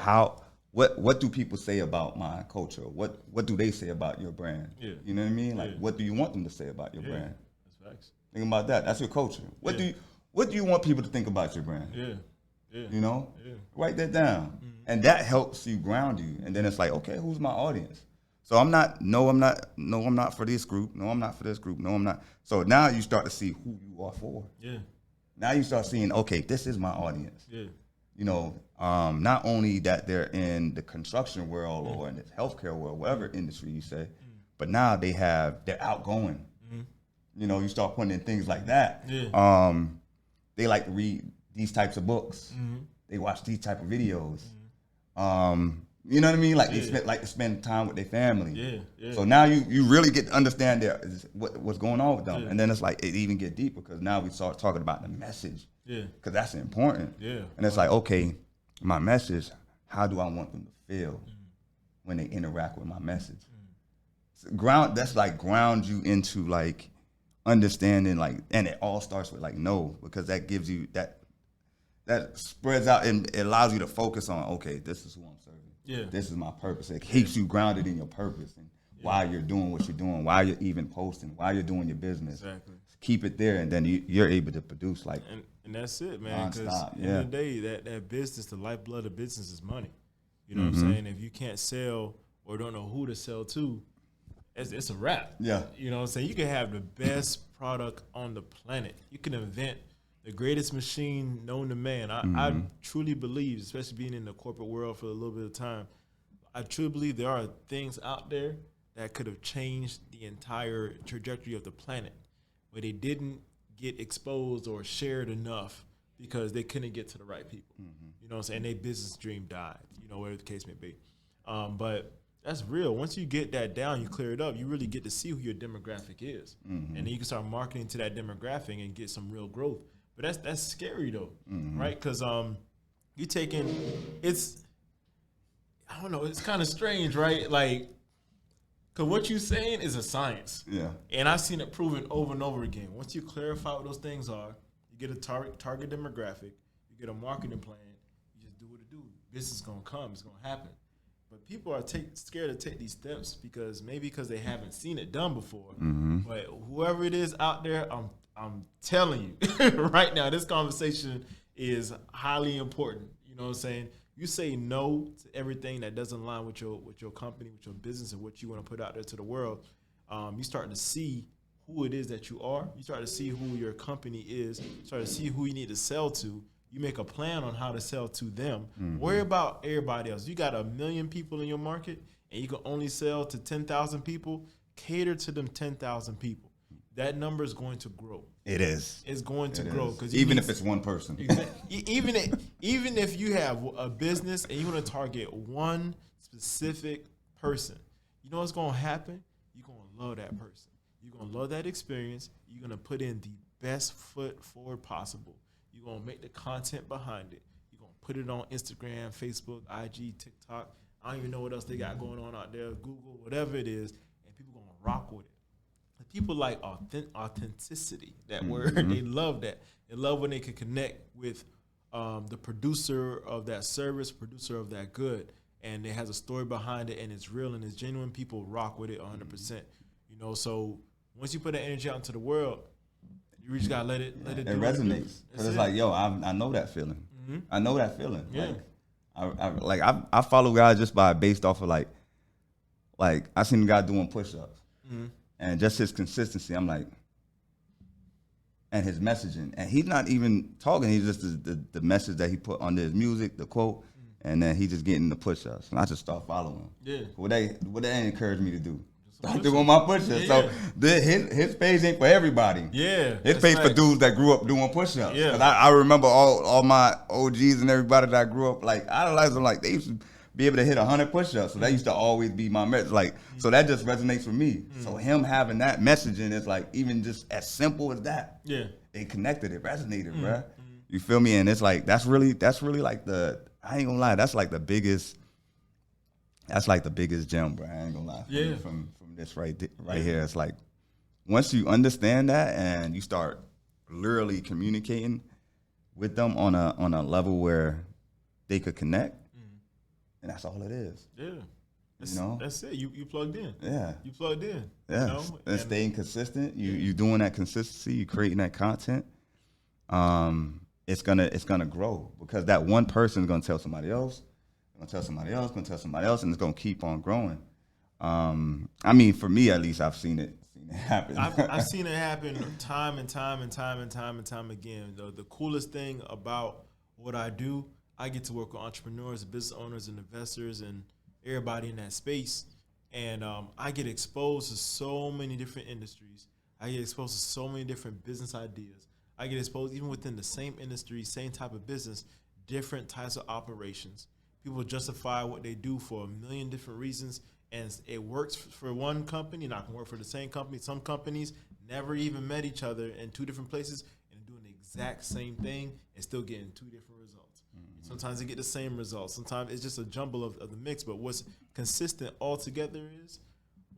what do people say about my culture? What do they say about your brand? You know what I mean? Like, what do you want them to say about your brand? That's facts. Think about that. That's your culture. What do you want people to think about your brand? You know? Write that down. And that helps you ground you. And then it's like, okay, who's my audience? So I'm not for this group. No, I'm not for this group. No, I'm not. So now you start to see who you are for. Now you start seeing, okay, this is my audience. You know, not only that they're in the construction world or in the healthcare world, whatever industry you say, but now they're outgoing. You know, you start putting in things like that. They like to read these types of books. They watch these type of videos. You know what I mean? Like they like to spend time with their family. So now you really get to understand what's going on with them. And then it's like it even get deeper because now we start talking about the message. Because that's important. And it's like, okay, my message, how do I want them to feel when they interact with my message? So that's like ground you into like understanding, like, and it all starts with like no, because that gives you that spreads out and it allows you to focus on, okay, this is who I'm serving. This is my purpose. It keeps you grounded in your purpose and why you're doing what you're doing, why you're even posting, why you're doing your business. Keep it there, and then you're able to produce like. And that's it, man. Because at the end of the day, that business, the lifeblood of business is money. You know what I'm saying? If you can't sell or don't know who to sell to, it's a wrap. You know what I'm saying? You can have the best product on the planet. You can invent the greatest machine known to man. I truly believe, especially being in the corporate world for a little bit of time, I truly believe there are things out there that could have changed the entire trajectory of the planet, but they didn't get exposed or shared enough because they couldn't get to the right people. You know what I'm saying? Their business dream died, you know, whatever the case may be. But that's real. Once you get that down, you clear it up, you really get to see who your demographic is. And then you can start marketing to that demographic and get some real growth. But that's scary though, right? Because you taking, it's, I don't know. It's kind of strange, right? Like, because what you're saying is a science. Yeah. And I've seen it proven over and over again. Once you clarify what those things are, you get a target demographic, you get a marketing plan, you just do what it do. Business is going to come. It's going to happen. But people are scared to take these steps because they haven't seen it done before. Mm-hmm. But whoever it is out there, I'm telling you right now, this conversation is highly important. You know what I'm saying? You say no to everything that doesn't align with your company, with your business, and what you want to put out there to the world. You starting to see who it is that you are. You start to see who your company is. You start to see who you need to sell to. You make a plan on how to sell to them. Mm-hmm. Worry about everybody else. You got 1 million people in your market, and you can only sell to 10,000 people. Cater to them 10,000 people. That number is going to grow. It is. It's going to grow because even if it's one person. even if you have a business and you want to target one specific person, you know what's going to happen? You're going to love that person. You're going to love that experience. You're going to put in the best foot forward possible. You're going to make the content behind it. You're going to put it on Instagram, Facebook, IG, TikTok. I don't even know what else they got going on out there, Google, whatever it is, and people are going to rock with it. People like authenticity, that word. They love that. They love when they can connect with the producer of that service, producer of that good, and it has a story behind it, and it's real and it's genuine. People rock with it 100%. You know, so once you put that energy out into the world, you just gotta let it it resonates. Because it's like, yo, I know that feeling. Mm-hmm. I know that feeling. Yeah. I follow guys just based off of like I seen the guy doing push-ups. Mm-hmm. And just his consistency, I'm like, and his messaging. And he's not even talking. He's just the message that he put under his music, the quote, and then he just getting the push-ups. And I just start following him. Yeah. What they encouraged me to do. Start doing my push-ups. Yeah. So his page ain't for everybody. Yeah. His page for dudes that grew up doing push-ups. Yeah. Because I remember all my OGs and everybody that I grew up, like, idolizing them, like, they used to be able to hit 100 push-ups. So that used to always be my message. Like, so that just resonates with me. So him having that messaging is like, even just as simple as that. Yeah. It connected, it resonated, bruh. You feel me? And it's like, that's really like I ain't gonna lie, that's like the biggest gem, bro. I ain't gonna lie. From this right here. It's like, once you understand that and you start literally communicating with them on a level where they could connect, and that's all it is. Yeah. That's it. You plugged in. Yeah. You plugged in. Yeah. You know? And staying consistent. You doing that consistency. You creating that content. It's gonna grow because that one person is gonna tell somebody else. Gonna tell somebody else. Gonna tell somebody else, and it's gonna keep on growing. I mean, for me at least, I've seen it happen. I've seen it happen time and time again. The coolest thing about what I do, I get to work with entrepreneurs, business owners, and investors, and everybody in that space. And I get exposed to so many different industries. I get exposed to so many different business ideas. I get exposed even within the same industry, same type of business, different types of operations. People justify what they do for a million different reasons, and it works for one company, not gonna work for the same company. Some companies never even met each other in two different places and doing the exact same thing and still getting two different results. Mm-hmm. Sometimes they get the same results. Sometimes it's just a jumble of the mix. But what's consistent altogether is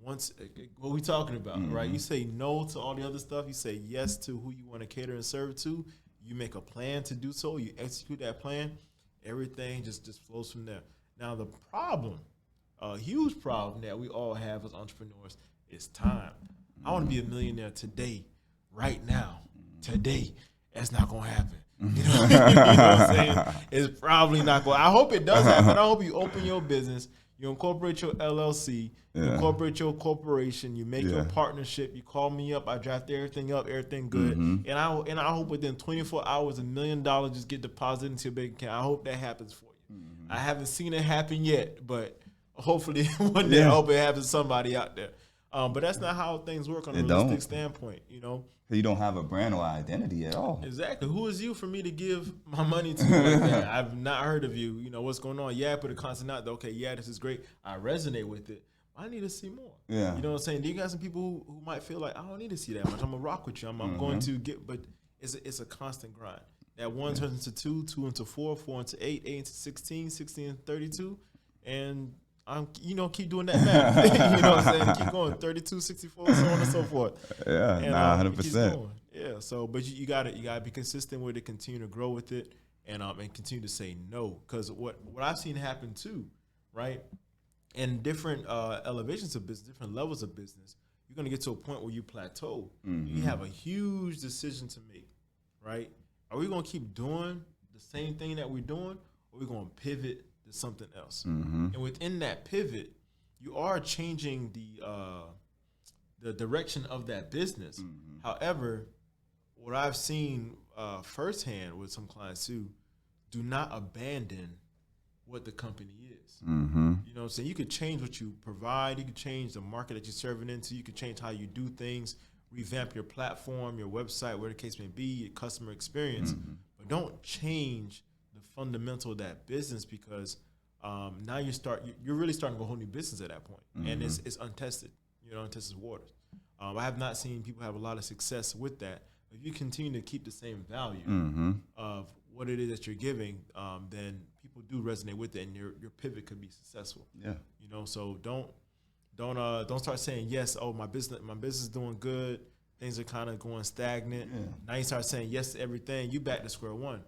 what we talking about, right? You say no to all the other stuff. You say yes to who you want to cater and serve to. You make a plan to do so. You execute that plan. Everything just flows from there. Now the problem, a huge problem that we all have as entrepreneurs is time. I want to be a millionaire today, right now, today. That's not going to happen. You know what I'm saying? It's probably not going to. I hope it does happen. I hope you open your business, you incorporate your LLC, you incorporate your corporation, you make your partnership, you call me up, I draft everything up, everything good. And I hope within 24 hours, $1 million just get deposited into your bank account. I hope that happens for you. I haven't seen it happen yet, but hopefully one day I hope it happens to somebody out there. But that's not how things work on a realistic standpoint, you know. You don't have a brand or identity at all. Exactly. Who is you for me to give my money to like that? I've not heard of you. You know, what's going on? Yeah, I put a content out there. Okay, yeah, this is great. I resonate with it. I need to see more. Yeah. You know what I'm saying? Do you got some people who might feel like, I don't need to see that much. I'm going to rock with you. I'm going to get, but it's a constant grind. That 1 turns into 2, 2 into 4, 4 into 8, 8 into 16, 16 into 32. and I'm, keep doing that math. You know what I'm saying? Keep going, 32, 64, so on and so forth. Yeah, And, 100%. Yeah, so but you gotta be consistent with it, continue to grow with it, and continue to say no. Because what I've seen happen too, right? In different elevations of business, different levels of business, you're gonna get to a point where you plateau. You have a huge decision to make, right? Are we gonna keep doing the same thing that we're doing, or are we gonna pivot to something else? And within that pivot, you are changing the direction of that business. However, what I've seen firsthand with some clients too, do not abandon what the company is. You know what I'm saying? You could change what you provide. You could change the market that you're serving into. You could change how you do things, revamp your platform, your website, whatever the case may be, your customer experience. But don't change the fundamental of that business, because now you're really starting a whole new business at that point. And it's untested, untested waters. I have not seen people have a lot of success with that. If you continue to keep the same value of what it is that you're giving, then people do resonate with it, and your pivot could be successful. Yeah. So don't start saying yes. Oh, my business is doing good. Things are kind of going stagnant. Yeah. Now you start saying yes to everything. You back to square one.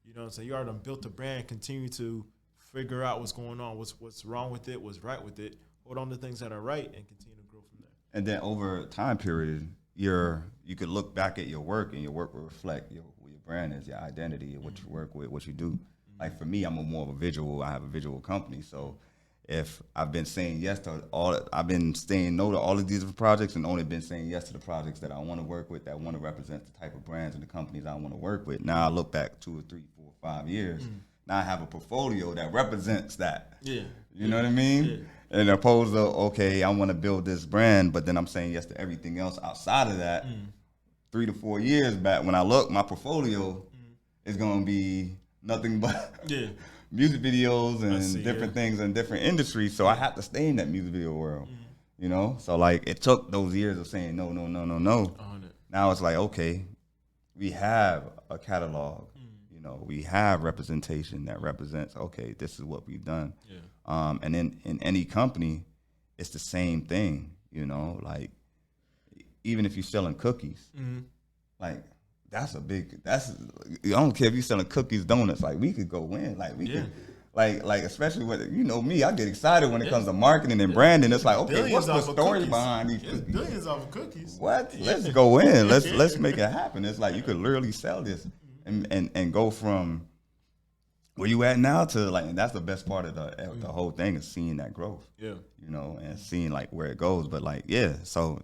You know what I'm saying? You already built a brand. Continue to figure out what's going on, what's wrong with it, what's right with it. Hold on to things that are right, and continue to grow from there. And then over a time period, you could look back at your work, and your work will reflect what your brand is, your identity, what you work with, what you do. Like for me, I'm more of a visual. I have a visual company, so if I've been saying yes to I've been saying no to all of these different projects, and only been saying yes to the projects that I want to work with, that want to represent the type of brands and the companies I want to work with. Now I look back 2 or 3, 4, 5 years. Now I have a portfolio that represents that. Yeah. You know what I mean? Yeah. And opposed to, okay, I want to build this brand, but then I'm saying yes to everything else outside of that. 3 to 4 years back, when I look, my portfolio is going to be nothing but music videos and different things in different industries. So I have to stay in that music video world, So like it took those years of saying no. Now it's like, okay, we have a catalog. We have representation that represents, okay, this is what we've done. Yeah. And in any company, it's the same thing, like even if you're selling cookies, like I don't care if you're selling cookies, donuts, like we could go in, like we could, like especially with, me, I get excited when it comes to marketing and branding. It's like, okay, what's the story behind these cookies? Billions off of cookies. What? Let's go in. Let's make it happen. It's like you could literally sell this. And go from where you at now to like, and that's the best part of the whole thing, is seeing that growth. Yeah. And seeing like where it goes. But like, so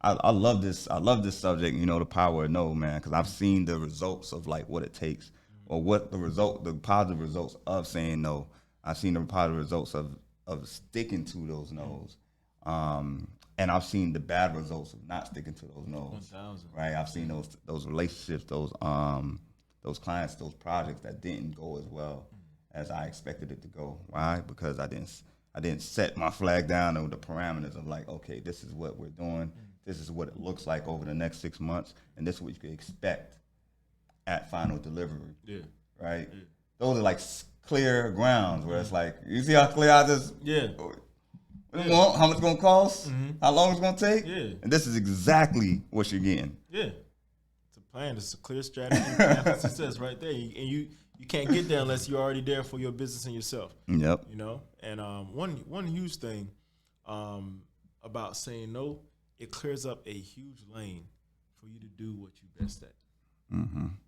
I love this. I love this subject. The power of no, man, because I've seen the results of like what it takes, or what the positive results of saying no. I've seen the positive results of sticking to those no's. And I've seen the bad results of not sticking to those no's. 1,000. Right. I've seen those relationships, those clients, those projects that didn't go as well as I expected it to go. Why? Because I didn't set my flag down on the parameters of like, okay, this is what we're doing. This is what it looks like over the next 6 months, and this is what you can expect at final delivery. Yeah. Right. Yeah. Those are like clear grounds where it's like, you see how clear I just how much it's gonna cost, how long it's gonna take, and this is exactly what you're getting. Yeah. Plan. It's a clear strategy plan for success right there, and you can't get there unless you're already there for your business and yourself. Yep. And one huge thing about saying no, it clears up a huge lane for you to do what you're best at.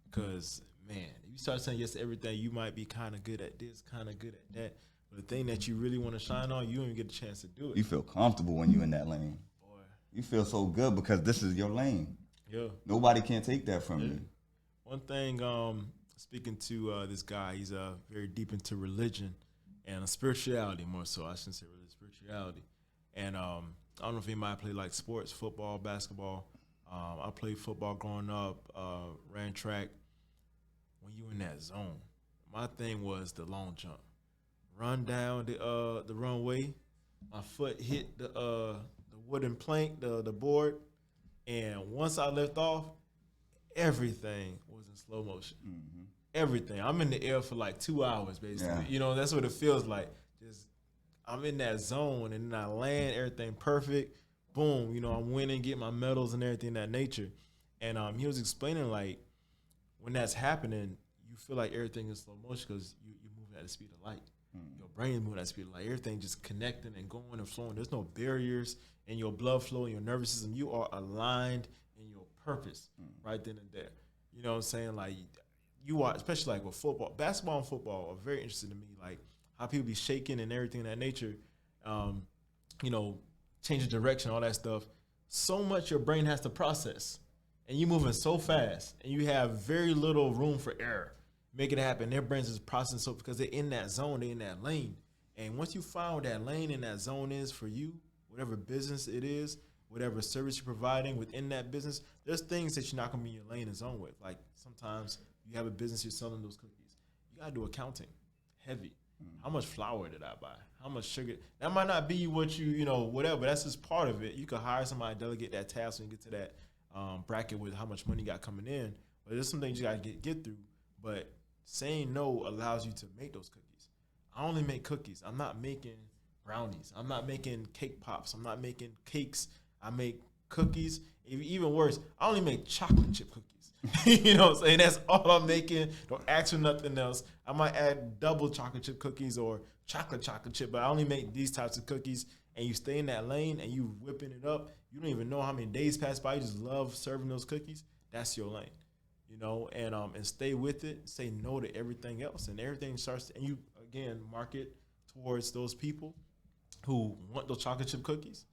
Because man, if you start saying yes to everything, you might be kind of good at this, kind of good at that, but the thing that you really want to shine on, you don't even get a chance to do it. You feel comfortable when you're in that lane. Boy, you feel so good because this is your lane. Yeah. Nobody can take that from you. One thing, speaking to this guy, he's very deep into religion and spirituality, more so. I shouldn't say religion, spirituality. And I don't know if anybody play like sports, football, basketball. I played football growing up, ran track. When you in that zone, my thing was the long jump. Run down the runway. My foot hit the wooden plank, the board. And once I left off, everything was in slow motion. Everything. I'm in the air for like 2 hours, basically. Yeah. That's what it feels like. Just I'm in that zone, and then I land, everything perfect. Boom, I'm winning, get my medals and everything of that nature. And he was explaining like when that's happening, you feel like everything is slow motion because you move at the speed of light. Your brain is moving at the speed of light. Everything just connecting and going and flowing. There's no barriers in your blood flow, in your nervous system. You are aligned in your purpose right then and there. You know what I'm saying? Like you are, especially like with football, basketball and football are very interesting to me. Like how people be shaking and everything of that nature. Change of direction, all that stuff. So much your brain has to process, and you moving so fast, and you have very little room for error. Make it happen. Their brains is processing so because they're in that zone, they're in that lane. And once you find what that lane and that zone is for you, whatever business it is, whatever service you're providing within that business, there's things that you're not gonna be in your lane and zone with. Like sometimes you have a business, you're selling those cookies. You gotta do accounting, heavy. How much flour did I buy? How much sugar? That might not be what whatever. That's just part of it. You could hire somebody, delegate that task, and get to that bracket with how much money you got coming in. But there's some things you got to get through. But saying no allows you to make those cookies. I only make cookies. I'm not making brownies. I'm not making cake pops. I'm not making cakes. I make cookies. Even worse, I only make chocolate chip cookies. You know what I'm saying? That's all I'm making. Don't ask for nothing else. I might add double chocolate chip cookies or chocolate chip, but I only make these types of cookies. And you stay in that lane and you whipping it up. You don't even know how many days pass by. You just love serving those cookies. That's your lane, and stay with it. Say no to everything else, and everything starts. And you again market towards those people who want those chocolate chip cookies,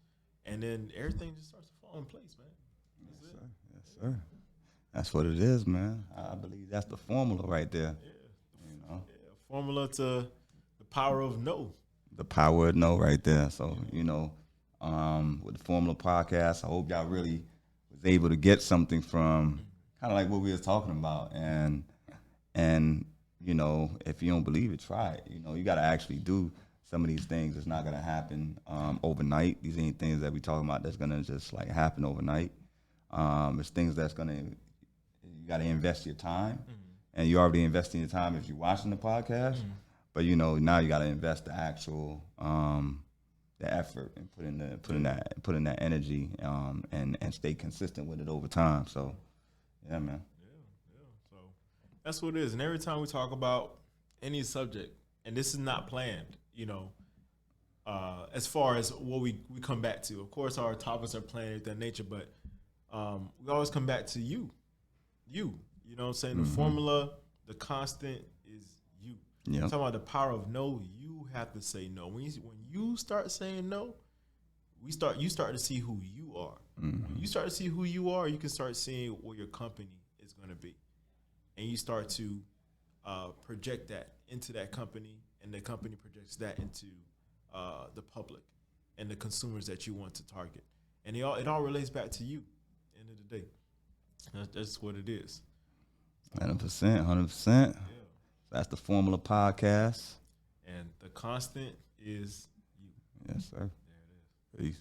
and then everything just starts to fall in place, man. That's it. Yes, sir. That's what it is, man. I believe that's the formula right there. Yeah, formula to the power of no. The power of no right there. So, with the Formula Podcast, I hope y'all really was able to get something from kind of like what we was talking about. And if you don't believe it, try it. You got to actually do some of these things. It's not going to happen overnight. These ain't things that we talking about that's going to just like happen overnight. It's things that's going to, you got to invest your time. And you already investing your time if you're watching the podcast. But now you got to invest the actual the effort and put in that energy and stay consistent with it over time. So yeah, man. Yeah. So that's what it is. And every time we talk about any subject, and this is not planned, as far as what we come back to. Of course, our topics are planned of that nature, but we always come back to you. You know what I'm saying? The formula, the constant is you. Yep. I'm talking about the power of no. You have to say no. When you start saying no, you start to see who you are. When you start to see who you are, you can start seeing where your company is going to be, and you start to project that into that company, and the company projects that into the public and the consumers that you want to target, and it all relates back to you. End of the day, that's what it is. 100%. Yeah. That's the Formula Podcast. And the constant is you. Yes, sir. There it is. Peace.